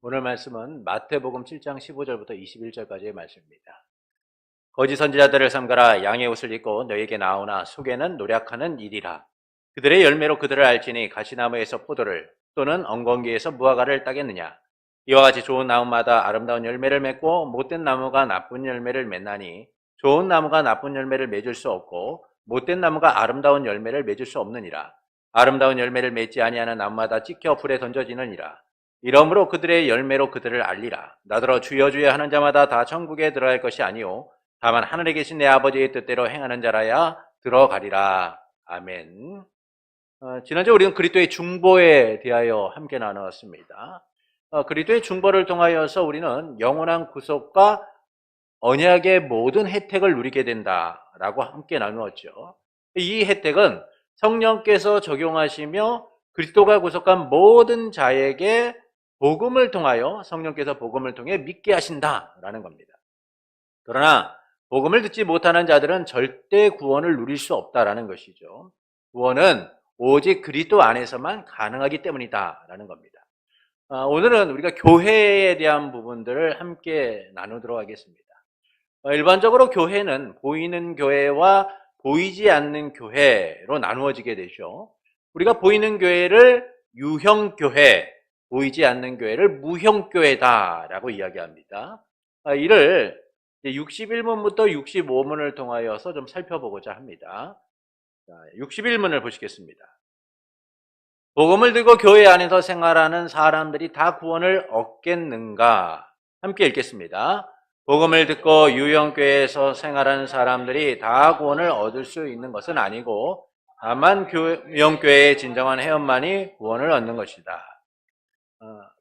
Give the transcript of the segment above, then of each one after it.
오늘 말씀은 마태복음 7장 15절부터 21절까지의 말씀입니다. 거짓 선지자들을 삼가라. 양의 옷을 입고 너에게 나오나 속에는 노략하는 일이라. 그들의 열매로 그들을 알지니 가시나무에서 포도를 또는 엉겅퀴에서 무화과를 따겠느냐. 이와 같이 좋은 나무마다 아름다운 열매를 맺고 못된 나무가 나쁜 열매를 맺나니 좋은 나무가 나쁜 열매를 맺을 수 없고 못된 나무가 아름다운 열매를 맺을 수 없느니라. 아름다운 열매를 맺지 아니하는 나무마다 찍혀 불에 던져지느니라. 이러므로 그들의 열매로 그들을 알리라. 나더러 주여 주여 하는 자마다 다 천국에 들어갈 것이 아니요 다만 하늘에 계신 내 아버지의 뜻대로 행하는 자라야 들어가리라. 아멘. 지난주 우리는 그리스도의 중보에 대하여 함께 나누었습니다. 그리스도의 중보를 통하여서 우리는 영원한 구속과 언약의 모든 혜택을 누리게 된다라고 함께 나누었죠. 이 혜택은 성령께서 적용하시며 그리스도가 구속한 모든 자에게 복음을 통하여 성령께서 복음을 통해 믿게 하신다라는 겁니다. 그러나 복음을 듣지 못하는 자들은 절대 구원을 누릴 수 없다라는 것이죠. 구원은 오직 그리스도 안에서만 가능하기 때문이다라는 겁니다. 오늘은 우리가 교회에 대한 부분들을 함께 나누도록 하겠습니다. 일반적으로 교회는 보이는 교회와 보이지 않는 교회로 나누어지게 되죠. 우리가 보이는 교회를 유형교회, 보이지 않는 교회를 무형교회다라고 이야기합니다. 이를 61문부터 65문을 통하여서 좀 살펴보고자 합니다. 61문을 보시겠습니다. 복음을 들고 교회 안에서 생활하는 사람들이 다 구원을 얻겠는가? 함께 읽겠습니다. 복음을 듣고 유형교회에서 생활하는 사람들이 다 구원을 얻을 수 있는 것은 아니고 다만 유형교회의 진정한 회원만이 구원을 얻는 것이다.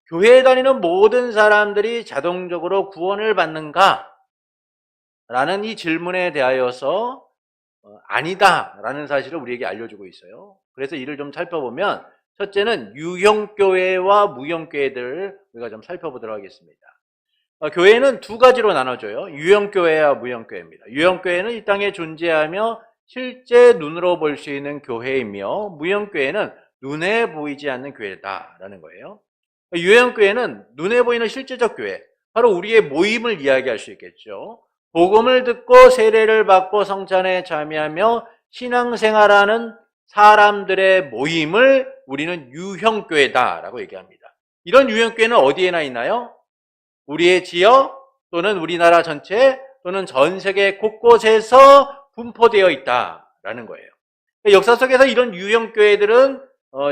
교회에 다니는 모든 사람들이 자동적으로 구원을 받는가? 라는 이 질문에 대하여서 아니다라는 사실을 우리에게 알려주고 있어요. 그래서 이를 좀 살펴보면 첫째는 유형교회와 무형교회들을 우리가 좀 살펴보도록 하겠습니다. 교회는 두 가지로 나눠져요. 유형교회와 무형교회입니다. 유형교회는 이 땅에 존재하며 실제 눈으로 볼 수 있는 교회이며 무형교회는 눈에 보이지 않는 교회다라는 거예요. 유형교회는 눈에 보이는 실제적 교회, 바로 우리의 모임을 이야기할 수 있겠죠. 복음을 듣고 세례를 받고 성찬에 참여하며 신앙생활하는 사람들의 모임을 우리는 유형교회다라고 얘기합니다. 이런 유형교회는 어디에나 있나요? 우리의 지역 또는 우리나라 전체 또는 전 세계 곳곳에서 분포되어 있다라는 거예요. 역사 속에서 이런 유형교회들은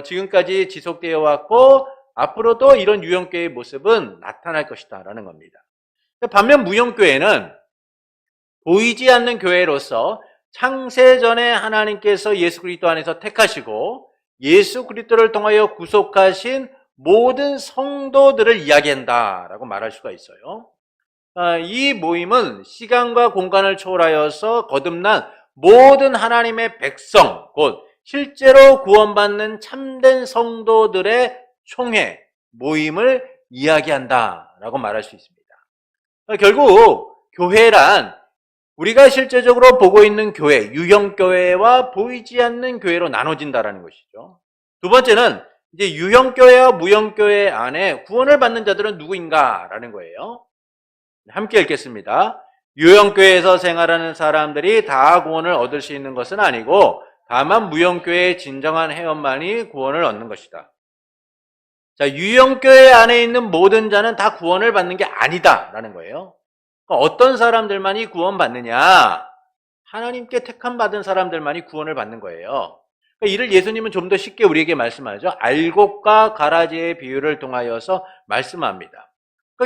지금까지 지속되어 왔고 앞으로도 이런 유형교회의 모습은 나타날 것이다라는 겁니다. 반면 무형교회는 보이지 않는 교회로서 창세전에 하나님께서 예수 그리스도 안에서 택하시고 예수 그리스도를 통하여 구속하신 모든 성도들을 이야기한다라고 말할 수가 있어요. 이 모임은 시간과 공간을 초월하여서 거듭난 모든 하나님의 백성, 곧 실제로 구원받는 참된 성도들의 총회, 모임을 이야기한다라고 말할 수 있습니다. 결국 교회란 우리가 실제적으로 보고 있는 교회, 유형교회와 보이지 않는 교회로 나눠진다라는 것이죠. 두 번째는 이제 유형교회와 무형교회 안에 구원을 받는 자들은 누구인가라는 거예요. 함께 읽겠습니다. 유형교회에서 생활하는 사람들이 다 구원을 얻을 수 있는 것은 아니고 다만 무형교회의 진정한 회원만이 구원을 얻는 것이다. 자, 유형교회 안에 있는 모든 자는 다 구원을 받는 게 아니다라는 거예요. 어떤 사람들만이 구원받느냐? 하나님께 택함 받은 사람들만이 구원을 받는 거예요. 이를 예수님은 좀 더 쉽게 우리에게 말씀하죠. 알곡과 가라지의 비유를 통하여서 말씀합니다.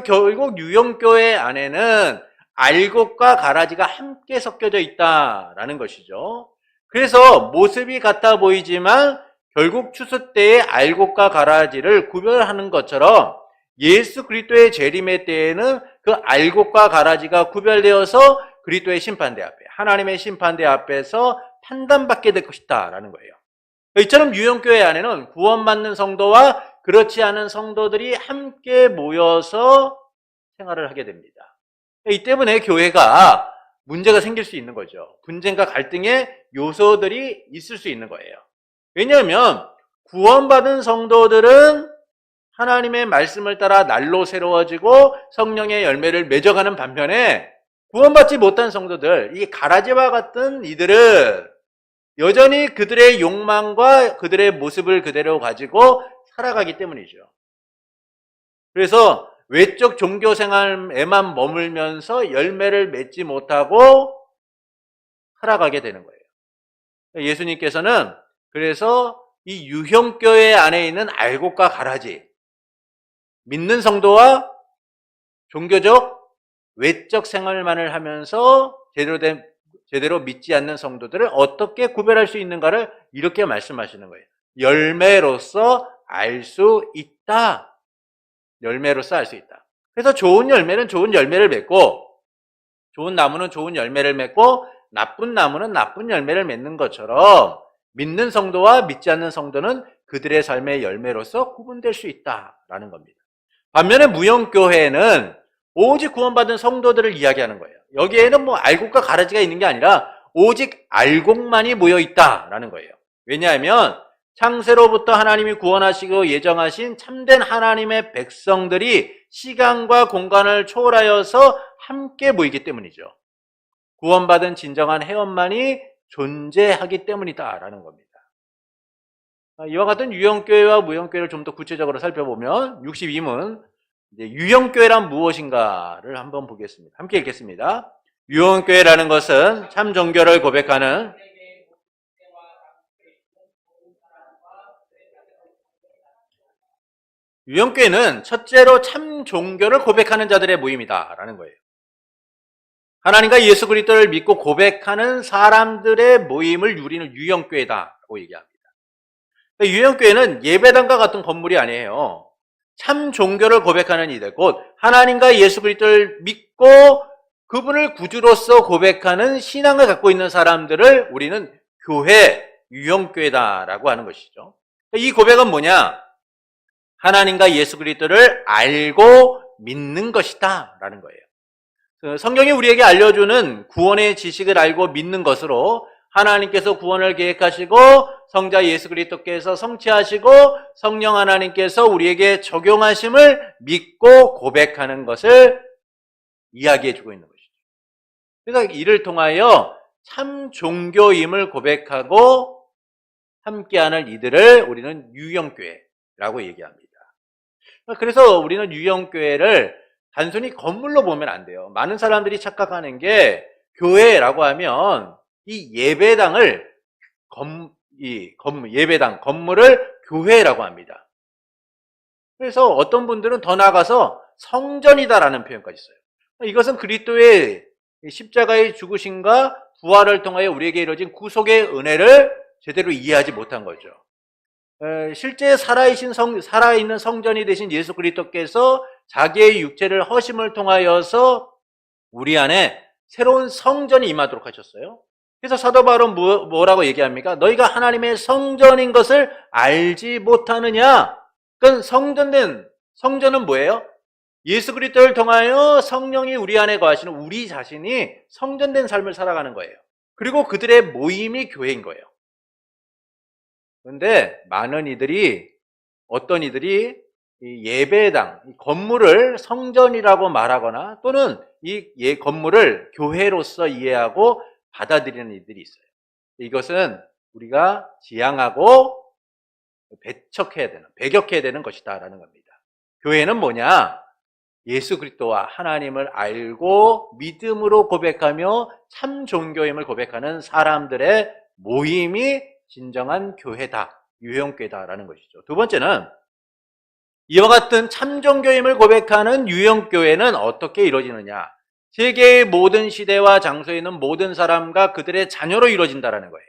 결국 유형교회 안에는 알곡과 가라지가 함께 섞여져 있다라는 것이죠. 그래서 모습이 같아 보이지만 결국 추수 때에 알곡과 가라지를 구별하는 것처럼 예수 그리스도의 재림의 때에는 그 알곡과 가라지가 구별되어서 그리스도의 심판대 앞에, 하나님의 심판대 앞에서 판단받게 될 것이다라는 거예요. 이처럼 유형교회 안에는 구원받는 성도와 그렇지 않은 성도들이 함께 모여서 생활을 하게 됩니다. 이 때문에 교회가 문제가 생길 수 있는 거죠. 분쟁과 갈등의 요소들이 있을 수 있는 거예요. 왜냐하면 구원받은 성도들은 하나님의 말씀을 따라 날로 새로워지고 성령의 열매를 맺어가는 반면에 구원받지 못한 성도들, 이 가라지와 같은 이들은 여전히 그들의 욕망과 그들의 모습을 그대로 가지고 살아가기 때문이죠. 그래서 외적 종교 생활에만 머물면서 열매를 맺지 못하고 살아가게 되는 거예요. 예수님께서는 그래서 이 유형교회 안에 있는 알곡과 가라지, 믿는 성도와 종교적 외적 생활만을 하면서 제대로 믿지 않는 성도들을 어떻게 구별할 수 있는가를 이렇게 말씀하시는 거예요. 열매로서 알 수 있다. 열매로서 알 수 있다. 그래서 좋은 열매는 좋은 열매를 맺고, 좋은 나무는 좋은 열매를 맺고, 나쁜 나무는 나쁜 열매를 맺는 것처럼 믿는 성도와 믿지 않는 성도는 그들의 삶의 열매로서 구분될 수 있다라는 겁니다. 반면에 무형교회는 오직 구원받은 성도들을 이야기하는 거예요. 여기에는 뭐 알곡과 가라지가 있는 게 아니라 오직 알곡만이 모여 있다라는 거예요. 왜냐하면 창세로부터 하나님이 구원하시고 예정하신 참된 하나님의 백성들이 시간과 공간을 초월하여서 함께 모이기 때문이죠. 구원받은 진정한 회원만이 존재하기 때문이다라는 겁니다. 이와 같은 유형교회와 무형교회를 좀 더 구체적으로 살펴보면 62문 유형교회란 무엇인가를 한번 보겠습니다. 함께 읽겠습니다. 유형교회라는 것은 참 종교를 고백하는 유형교회는 첫째로 참 종교를 고백하는 자들의 모임이다라는 거예요. 하나님과 예수 그리스도를 믿고 고백하는 사람들의 모임을 우리는 유형교회다라고 얘기합니다. 유형교회는 예배당과 같은 건물이 아니에요. 참 종교를 고백하는 이들, 곧 하나님과 예수 그리스도를 믿고 그분을 구주로서 고백하는 신앙을 갖고 있는 사람들을 우리는 교회, 유형교회다라고 하는 것이죠. 이 고백은 뭐냐? 하나님과 예수 그리스도를 알고 믿는 것이다 라는 거예요. 성경이 우리에게 알려주는 구원의 지식을 알고 믿는 것으로 하나님께서 구원을 계획하시고 성자 예수 그리스도께서 성취하시고 성령 하나님께서 우리에게 적용하심을 믿고 고백하는 것을 이야기해 주고 있는 것이죠. 그래서 이를 통하여 참 종교임을 고백하고 함께하는 이들을 우리는 유형교회라고 얘기합니다. 그래서 우리는 유형교회를 단순히 건물로 보면 안 돼요. 많은 사람들이 착각하는 게 교회라고 하면 이 예배당을 예배당 건물을 교회라고 합니다. 그래서 어떤 분들은 더 나아가서 성전이다라는 표현까지 써요. 이것은 그리스도의 십자가의 죽으심과 부활을 통하여 우리에게 이루어진 구속의 은혜를 제대로 이해하지 못한 거죠. 실제 살아있는 성전이 되신 예수 그리스도께서 자기의 육체를 허심을 통하여서 우리 안에 새로운 성전이 임하도록 하셨어요. 그래서 사도 바울은 뭐라고 얘기합니까? 너희가 하나님의 성전인 것을 알지 못하느냐? 그건 성전은 뭐예요? 예수 그리스도를 통하여 성령이 우리 안에 거하시는 우리 자신이 성전된 삶을 살아가는 거예요. 그리고 그들의 모임이 교회인 거예요. 그런데 어떤 이들이 이 예배당, 이 건물을 성전이라고 말하거나 또는 이 건물을 교회로서 이해하고 받아들이는 이들이 있어요. 이것은 우리가 지양하고 배격해야 되는 것이다라는 겁니다. 교회는 뭐냐? 예수 그리스도와 하나님을 알고 믿음으로 고백하며 참 종교임을 고백하는 사람들의 모임이 진정한 교회다, 유형교회다라는 것이죠. 두 번째는 이와 같은 참 종교임을 고백하는 유형교회는 어떻게 이루어지느냐? 세계의 모든 시대와 장소에 있는 모든 사람과 그들의 자녀로 이루어진다는 거예요.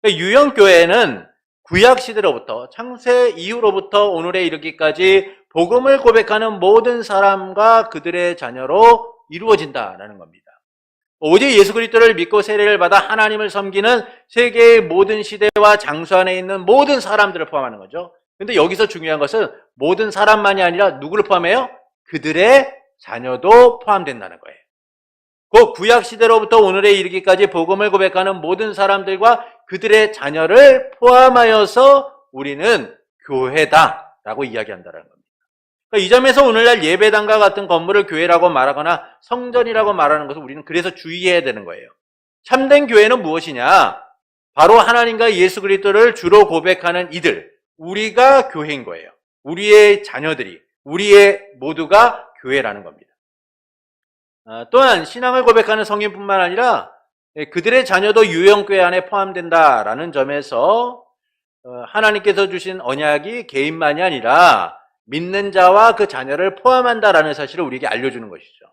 그러니까 유형교회는 구약시대로부터 창세 이후로부터 오늘에 이르기까지 복음을 고백하는 모든 사람과 그들의 자녀로 이루어진다는 겁니다. 오직 예수 그리스도를 믿고 세례를 받아 하나님을 섬기는 세계의 모든 시대와 장소 안에 있는 모든 사람들을 포함하는 거죠. 그런데 여기서 중요한 것은 모든 사람만이 아니라 누구를 포함해요? 그들의 자녀도 포함된다는 거예요. 그 구약시대로부터 오늘에 이르기까지 복음을 고백하는 모든 사람들과 그들의 자녀를 포함하여서 우리는 교회다라고 이야기한다는 겁니다. 이 점에서 오늘날 예배당과 같은 건물을 교회라고 말하거나 성전이라고 말하는 것을 우리는 그래서 주의해야 되는 거예요. 참된 교회는 무엇이냐? 바로 하나님과 예수 그리스도를 주로 고백하는 이들, 우리가 교회인 거예요. 우리의 자녀들이, 우리의 모두가 교회라는 겁니다. 또한 신앙을 고백하는 성인뿐만 아니라 그들의 자녀도 유형교회 안에 포함된다라는 점에서 하나님께서 주신 언약이 개인만이 아니라 믿는 자와 그 자녀를 포함한다라는 사실을 우리에게 알려주는 것이죠.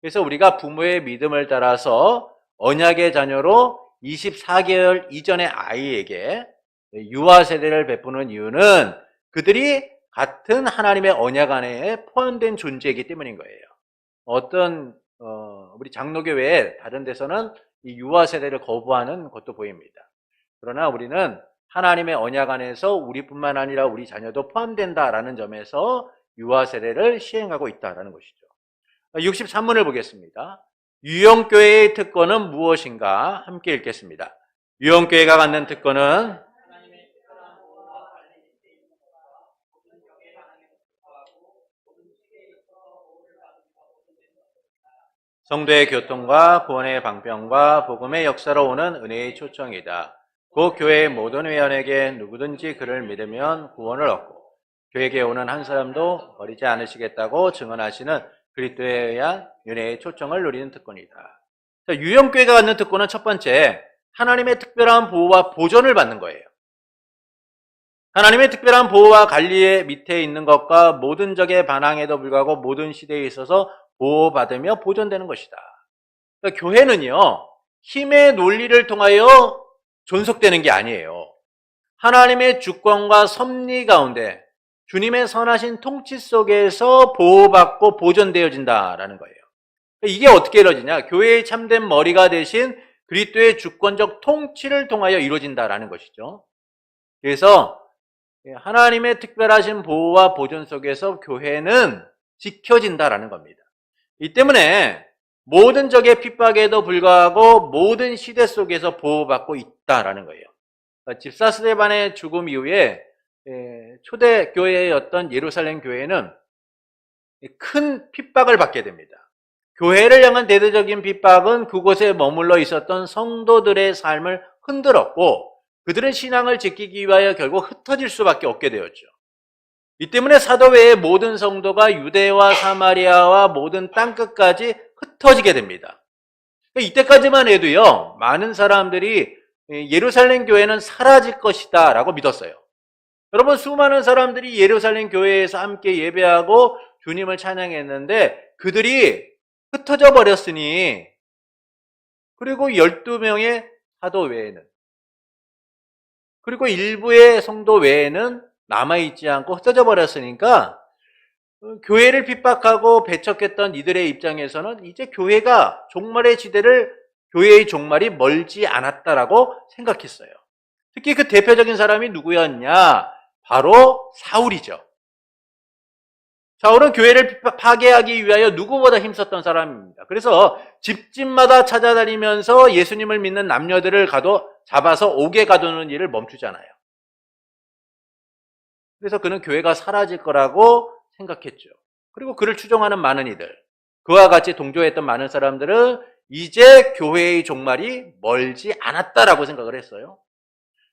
그래서 우리가 부모의 믿음을 따라서 언약의 자녀로 24개월 이전의 아이에게 유아 세대를 베푸는 이유는 그들이 같은 하나님의 언약 안에 포함된 존재이기 때문인 거예요. 어떤 우리 장로교회 다른 데서는 이 유아 세대를 거부하는 것도 보입니다. 그러나 우리는 하나님의 언약 안에서 우리뿐만 아니라 우리 자녀도 포함된다라는 점에서 유아 세대를 시행하고 있다라는 것이죠. 63문을 보겠습니다. 유형교회의 특권은 무엇인가? 함께 읽겠습니다. 유형교회가 갖는 특권은 성도의 교통과 구원의 방편과 복음의 역사로 오는 은혜의 초청이다. 그 교회의 모든 회원에게 누구든지 그를 믿으면 구원을 얻고 교회에 오는 한 사람도 버리지 않으시겠다고 증언하시는 그리스도에 의한 은혜의 초청을 누리는 특권이다. 유형교회가 갖는 특권은 첫 번째, 하나님의 특별한 보호와 보존을 받는 거예요. 하나님의 특별한 보호와 관리의 밑에 있는 것과 모든 적의 반항에도 불구하고 모든 시대에 있어서 보호받으며 보존되는 것이다. 그러니까 교회는요, 힘의 논리를 통하여 존속되는 게 아니에요. 하나님의 주권과 섭리 가운데 주님의 선하신 통치 속에서 보호받고 보존되어진다라는 거예요. 이게 어떻게 이루어지냐? 교회의 참된 머리가 되신 그리스도의 주권적 통치를 통하여 이루어진다라는 것이죠. 그래서 하나님의 특별하신 보호와 보존 속에서 교회는 지켜진다라는 겁니다. 이 때문에 모든 적의 핍박에도 불구하고 모든 시대 속에서 보호받고 있다라는 거예요. 집사 스데반의 죽음 이후에 초대 교회였던 예루살렘 교회는 큰 핍박을 받게 됩니다. 교회를 향한 대대적인 핍박은 그곳에 머물러 있었던 성도들의 삶을 흔들었고 그들은 신앙을 지키기 위하여 결국 흩어질 수밖에 없게 되었죠. 이 때문에 사도회의 모든 성도가 유대와 사마리아와 모든 땅끝까지 흩어지게 됩니다. 이때까지만 해도요, 많은 사람들이 예루살렘 교회는 사라질 것이다 라고 믿었어요. 여러분, 수많은 사람들이 예루살렘 교회에서 함께 예배하고 주님을 찬양했는데 그들이 흩어져 버렸으니, 그리고 12명의 사도 외에는, 그리고 일부의 성도 외에는 남아있지 않고 흩어져 버렸으니까 교회를 핍박하고 배척했던 이들의 입장에서는 이제 교회가 종말의 지대를, 교회의 종말이 멀지 않았다라고 생각했어요. 특히 그 대표적인 사람이 누구였냐? 바로 사울이죠. 사울은 교회를 파괴하기 위하여 누구보다 힘썼던 사람입니다. 그래서 집집마다 찾아다니면서 예수님을 믿는 남녀들을 잡아서 옥에 가두는 일을 멈추잖아요. 그래서 그는 교회가 사라질 거라고 생각했죠. 그리고 그를 추종하는 많은 이들, 그와 같이 동조했던 많은 사람들은 이제 교회의 종말이 멀지 않았다라고 생각을 했어요.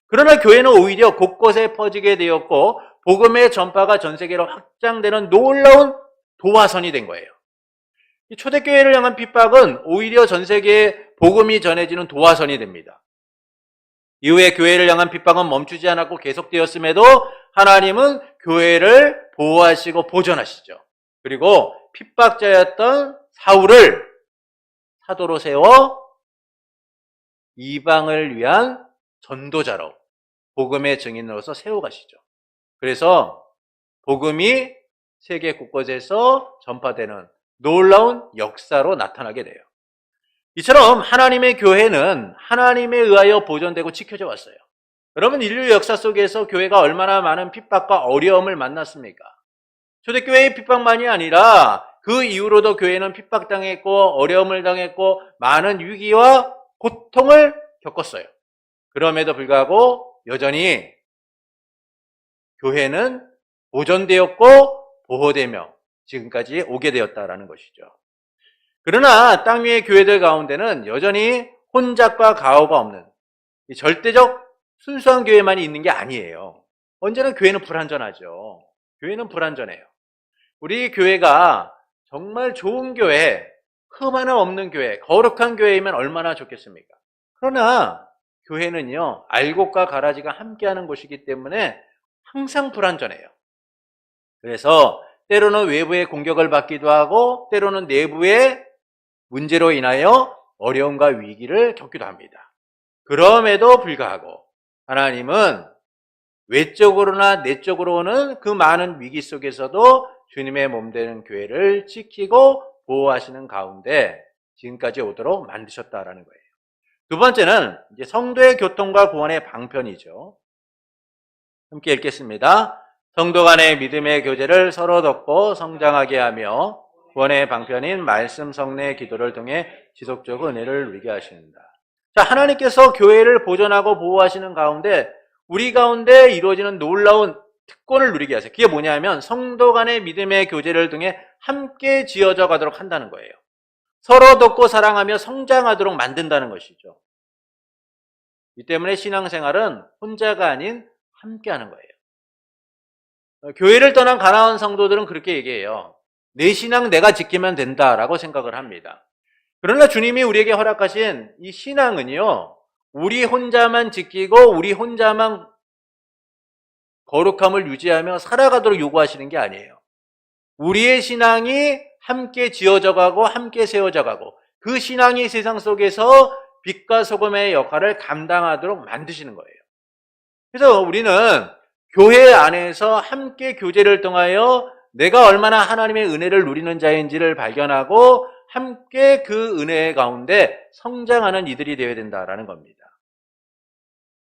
그러나 교회는 오히려 곳곳에 퍼지게 되었고 복음의 전파가 전 세계로 확장되는 놀라운 도화선이 된 거예요. 이 초대교회를 향한 핍박은 오히려 전 세계에 복음이 전해지는 도화선이 됩니다. 이후에 교회를 향한 핍박은 멈추지 않았고 계속되었음에도 하나님은 교회를 보호하시고 보존하시죠. 그리고 핍박자였던 사울을 사도로 세워 이방을 위한 전도자로, 복음의 증인으로서 세워가시죠. 그래서 복음이 세계 곳곳에서 전파되는 놀라운 역사로 나타나게 돼요. 이처럼 하나님의 교회는 하나님에 의하여 보존되고 지켜져 왔어요. 여러분, 인류 역사 속에서 교회가 얼마나 많은 핍박과 어려움을 만났습니까? 초대교회의 핍박만이 아니라 그 이후로도 교회는 핍박당했고 어려움을 당했고 많은 위기와 고통을 겪었어요. 그럼에도 불구하고 여전히 교회는 보존되었고 보호되며 지금까지 오게 되었다라는 것이죠. 그러나 땅 위의 교회들 가운데는 여전히 혼잡과 가호가 없는 절대적 순수한 교회만이 있는 게 아니에요. 언제나 교회는 불완전하죠. 교회는 불완전해요. 우리 교회가 정말 좋은 교회, 흠 하나 없는 교회, 거룩한 교회이면 얼마나 좋겠습니까? 그러나 교회는요, 알곡과 가라지가 함께하는 곳이기 때문에 항상 불완전해요. 그래서 때로는 외부의 공격을 받기도 하고 때로는 내부의 문제로 인하여 어려움과 위기를 겪기도 합니다. 그럼에도 불구하고 하나님은 외적으로나 내적으로는 그 많은 위기 속에서도 주님의 몸되는 교회를 지키고 보호하시는 가운데 지금까지 오도록 만드셨다라는 거예요. 두 번째는 이제 성도의 교통과 구원의 방편이죠. 함께 읽겠습니다. 성도 간의 믿음의 교제를 서로 돕고 성장하게 하며 구원의 방편인 말씀 성례 기도를 통해 지속적 은혜를 누리게 하신다. 자, 하나님께서 교회를 보존하고 보호하시는 가운데 우리 가운데 이루어지는 놀라운 특권을 누리게 하세요. 그게 뭐냐면 성도 간의 믿음의 교제를 통해 함께 지어져 가도록 한다는 거예요. 서로 돕고 사랑하며 성장하도록 만든다는 것이죠. 이 때문에 신앙생활은 혼자가 아닌 함께하는 거예요. 교회를 떠난 가나안 성도들은 그렇게 얘기해요. 내 신앙 내가 지키면 된다라고 생각을 합니다. 그러나 주님이 우리에게 허락하신 이 신앙은요, 우리 혼자만 지키고 우리 혼자만 거룩함을 유지하며 살아가도록 요구하시는 게 아니에요. 우리의 신앙이 함께 지어져 가고 함께 세워져 가고 그 신앙이 세상 속에서 빛과 소금의 역할을 감당하도록 만드시는 거예요. 그래서 우리는 교회 안에서 함께 교제를 통하여 내가 얼마나 하나님의 은혜를 누리는 자인지를 발견하고 함께 그 은혜 가운데 성장하는 이들이 되어야 된다라는 겁니다.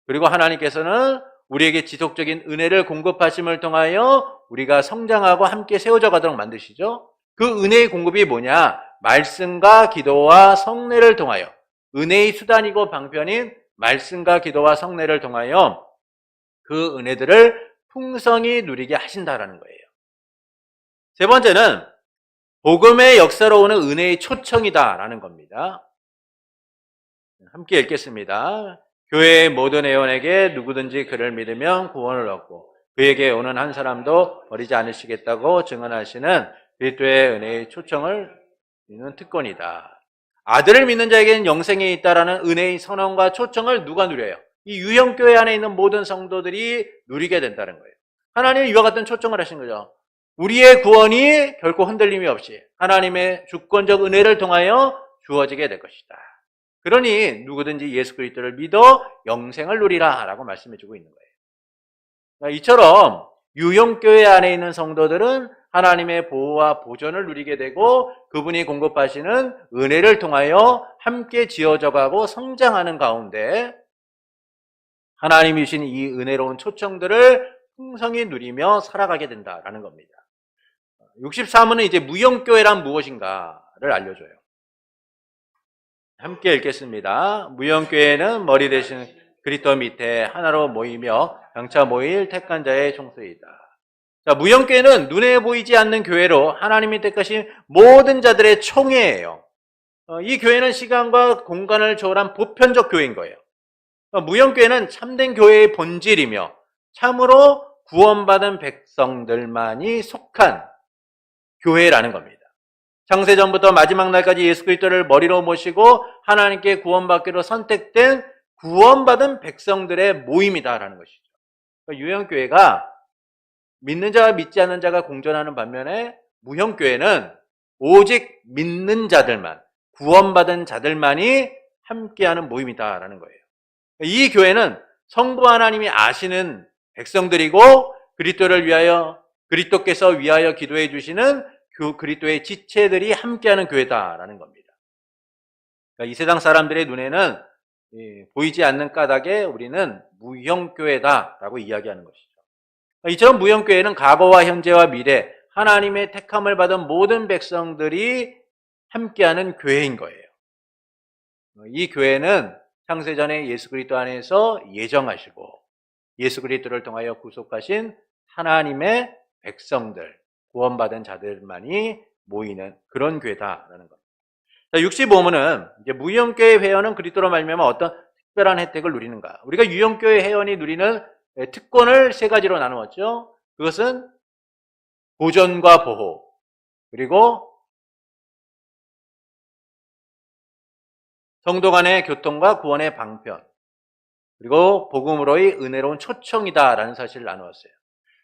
그리고 하나님께서는 우리에게 지속적인 은혜를 공급하심을 통하여 우리가 성장하고 함께 세워져 가도록 만드시죠. 그 은혜의 공급이 뭐냐? 말씀과 기도와 성례를 통하여 은혜의 수단이고 방편인 말씀과 기도와 성례를 통하여 그 은혜들을 풍성히 누리게 하신다라는 거예요. 세 번째는 복음의 역사로 오는 은혜의 초청이다라는 겁니다. 함께 읽겠습니다. 교회의 모든 회원에게 누구든지 그를 믿으면 구원을 얻고 그에게 오는 한 사람도 버리지 않으시겠다고 증언하시는 그리스도의 은혜의 초청을 이루는 특권이다. 아들을 믿는 자에게는 영생이 있다라는 은혜의 선언과 초청을 누가 누려요? 이 유형교회 안에 있는 모든 성도들이 누리게 된다는 거예요. 하나님이 이와 같은 초청을 하신 거죠. 우리의 구원이 결코 흔들림이 없이 하나님의 주권적 은혜를 통하여 주어지게 될 것이다. 그러니 누구든지 예수 그리스도를 믿어 영생을 누리라 라고 말씀해주고 있는 거예요. 이처럼 유형교회 안에 있는 성도들은 하나님의 보호와 보존을 누리게 되고 그분이 공급하시는 은혜를 통하여 함께 지어져 가고 성장하는 가운데 하나님이 주신 이 은혜로운 초청들을 풍성히 누리며 살아가게 된다라는 겁니다. 64문은 이제 무형교회란 무엇인가를 알려줘요. 함께 읽겠습니다. 무형교회는 머리 대신 그리스도 밑에 하나로 모이며 장차 모일 택한 자의 총수이다. 자, 무형교회는 눈에 보이지 않는 교회로 하나님이 택하신 모든 자들의 총회예요. 이 교회는 시간과 공간을 초월한 보편적 교회인 거예요. 무형교회는 참된 교회의 본질이며 참으로 구원받은 백성들만이 속한 교회라는 겁니다. 창세전부터 마지막 날까지 예수 그리스도를 머리로 모시고 하나님께 구원받기로 선택된 구원받은 백성들의 모임이다라는 것이죠. 유형교회가 믿는 자와 믿지 않는 자가 공존하는 반면에 무형교회는 오직 믿는 자들만, 구원받은 자들만이 함께하는 모임이다라는 거예요. 이 교회는 성부 하나님이 아시는 백성들이고 그리스도를 위하여 그리스도께서 위하여 기도해 주시는 그 그리스도의 지체들이 함께하는 교회다라는 겁니다. 그러니까 이 세상 사람들의 눈에는 보이지 않는 까닭에 우리는 무형교회다라고 이야기하는 것이죠. 이처럼 무형교회는 과거와 현재와 미래 하나님의 택함을 받은 모든 백성들이 함께하는 교회인 거예요. 이 교회는 창세전에 예수 그리스도 안에서 예정하시고 예수 그리스도를 통하여 구속하신 하나님의 백성들, 구원받은 자들만이 모이는 그런 교회다라는 겁니다. 자, 65문은 이제 무형교회 회원은 그리스도로 말미암아 어떤 특별한 혜택을 누리는가? 우리가 유형교회 회원이 누리는 특권을 세 가지로 나누었죠. 그것은 보존과 보호, 그리고 성도 간의 교통과 구원의 방편, 그리고 복음으로의 은혜로운 초청이다라는 사실을 나누었어요.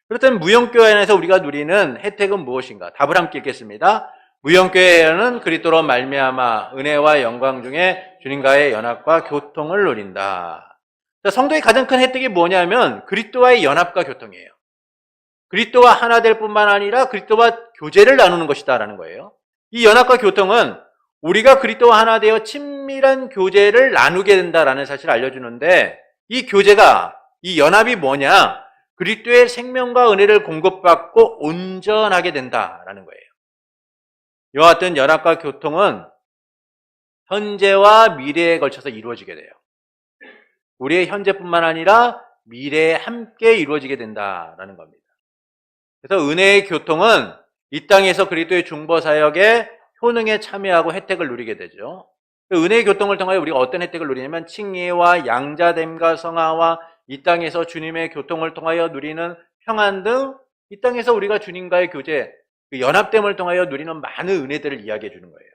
그렇다면 무형교회 안에서 우리가 누리는 혜택은 무엇인가? 답을 함께 읽겠습니다. 무형교회는 그리스도로 말미암아 은혜와 영광 중에 주님과의 연합과 교통을 누린다. 성도의 가장 큰 혜택이 뭐냐면 그리스도와의 연합과 교통이에요. 그리스도와 하나 될 뿐만 아니라 그리스도와 교제를 나누는 것이다라는 거예요. 이 연합과 교통은 우리가 그리스도와 하나 되어 친밀한 교제를 나누게 된다라는 사실을 알려주는데, 이 교제가, 이 연합이 뭐냐? 그리스도의 생명과 은혜를 공급받고 온전하게 된다라는 거예요. 이와 같은 연합과 교통은 현재와 미래에 걸쳐서 이루어지게 돼요. 우리의 현재뿐만 아니라 미래에 함께 이루어지게 된다라는 겁니다. 그래서 은혜의 교통은 이 땅에서 그리스도의 중보 사역에 효능에 참여하고 혜택을 누리게 되죠. 은혜의 교통을 통하여 우리가 어떤 혜택을 누리냐면 칭의와 양자됨과 성화와 이 땅에서 주님의 교통을 통하여 누리는 평안 등 이 땅에서 우리가 주님과의 교제, 그 연합됨을 통하여 누리는 많은 은혜들을 이야기해 주는 거예요.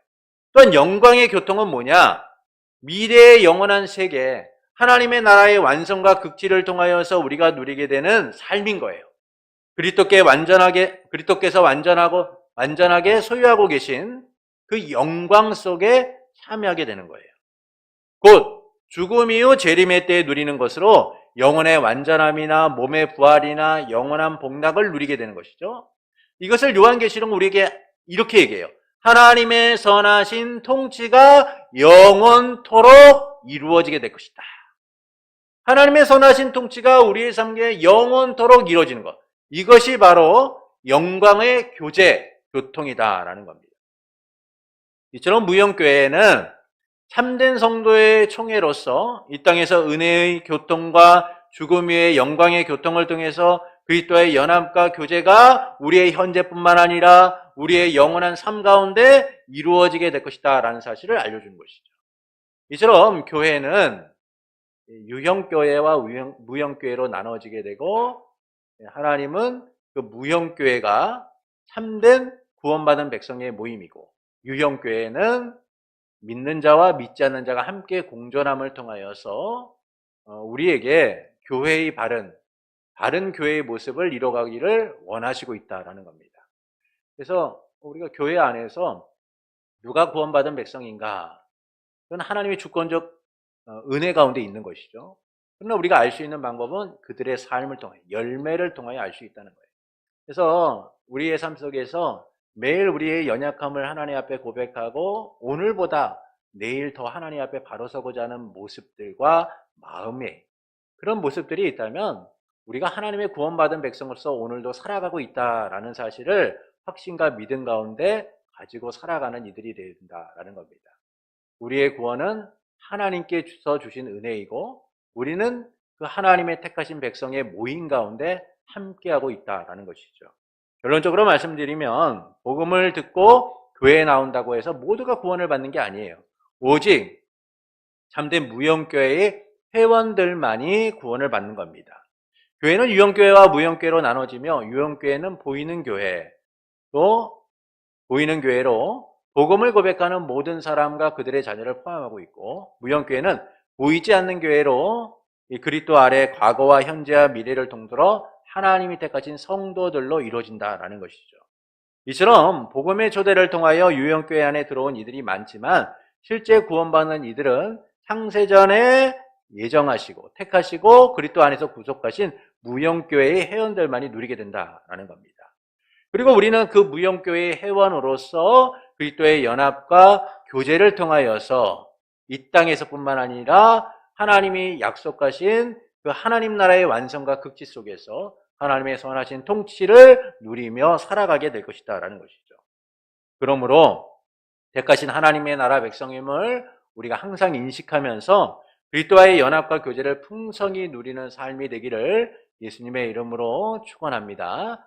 또한 영광의 교통은 뭐냐? 미래의 영원한 세계, 하나님의 나라의 완성과 극치를 통하여서 우리가 누리게 되는 삶인 거예요. 그리스도께서 완전하게 소유하고 계신 그 영광 속에 참여하게 되는 거예요. 곧 죽음 이후 재림의 때에 누리는 것으로 영혼의 완전함이나 몸의 부활이나 영원한 복락을 누리게 되는 것이죠. 이것을 요한계시록은 우리에게 이렇게 얘기해요. 하나님의 선하신 통치가 영원토록 이루어지게 될 것이다. 하나님의 선하신 통치가 우리의 삶에 영원토록 이루어지는 것. 이것이 바로 영광의 교제, 교통이다라는 겁니다. 이처럼 무형교회는 참된 성도의 총회로서 이 땅에서 은혜의 교통과 죽음 위의 영광의 교통을 통해서 그리스도의 연합과 교제가 우리의 현재뿐만 아니라 우리의 영원한 삶 가운데 이루어지게 될 것이다 라는 사실을 알려주는 것이죠. 이처럼 교회는 유형교회와 무형교회로 나눠지게 되고, 하나님은 그 무형교회가 참된 구원받은 백성의 모임이고, 유형교회는 믿는 자와 믿지 않는 자가 함께 공존함을 통하여서 우리에게 교회의 바른 교회의 모습을 이뤄가기를 원하시고 있다라는 겁니다. 그래서 우리가 교회 안에서 누가 구원받은 백성인가? 그건 하나님의 주권적 은혜 가운데 있는 것이죠. 그러나 우리가 알 수 있는 방법은 그들의 삶을 통해, 열매를 통하여 알 수 있다는 거예요. 그래서 우리의 삶 속에서 매일 우리의 연약함을 하나님 앞에 고백하고 오늘보다 내일 더 하나님 앞에 바로 서고자 하는 모습들과 마음에 그런 모습들이 있다면 우리가 하나님의 구원받은 백성으로서 오늘도 살아가고 있다라는 사실을 확신과 믿음 가운데 가지고 살아가는 이들이 된다라는 겁니다. 우리의 구원은 하나님께 주신 은혜이고 우리는 그 하나님의 택하신 백성의 모임 가운데 함께하고 있다라는 것이죠. 결론적으로 말씀드리면 복음을 듣고 교회에 나온다고 해서 모두가 구원을 받는 게 아니에요. 오직 참된 무형교회의 회원들만이 구원을 받는 겁니다. 교회는 유형교회와 무형교회로 나눠지며 유형교회는 보이는 교회, 또 보이는 교회로 복음을 고백하는 모든 사람과 그들의 자녀를 포함하고 있고, 무형교회는 보이지 않는 교회로 이 그리스도 아래 과거와 현재와 미래를 통틀어 하나님이 택하신 성도들로 이루어진다라는 것이죠. 이처럼 복음의 초대를 통하여 유형교회 안에 들어온 이들이 많지만 실제 구원받는 이들은 창세전에 예정하시고 택하시고 그리스도 안에서 구속하신 무형교회의 회원들만이 누리게 된다라는 겁니다. 그리고 우리는 그 무형교회의 회원으로서 그리스도의 연합과 교제를 통하여서 이 땅에서뿐만 아니라 하나님이 약속하신 그 하나님 나라의 완성과 극치 속에서 하나님의 선하신 통치를 누리며 살아가게 될 것이다라는 것이죠. 그러므로 택하신 하나님의 나라 백성임을 우리가 항상 인식하면서 그리스도와의 연합과 교제를 풍성히 누리는 삶이 되기를 예수님의 이름으로 축원합니다.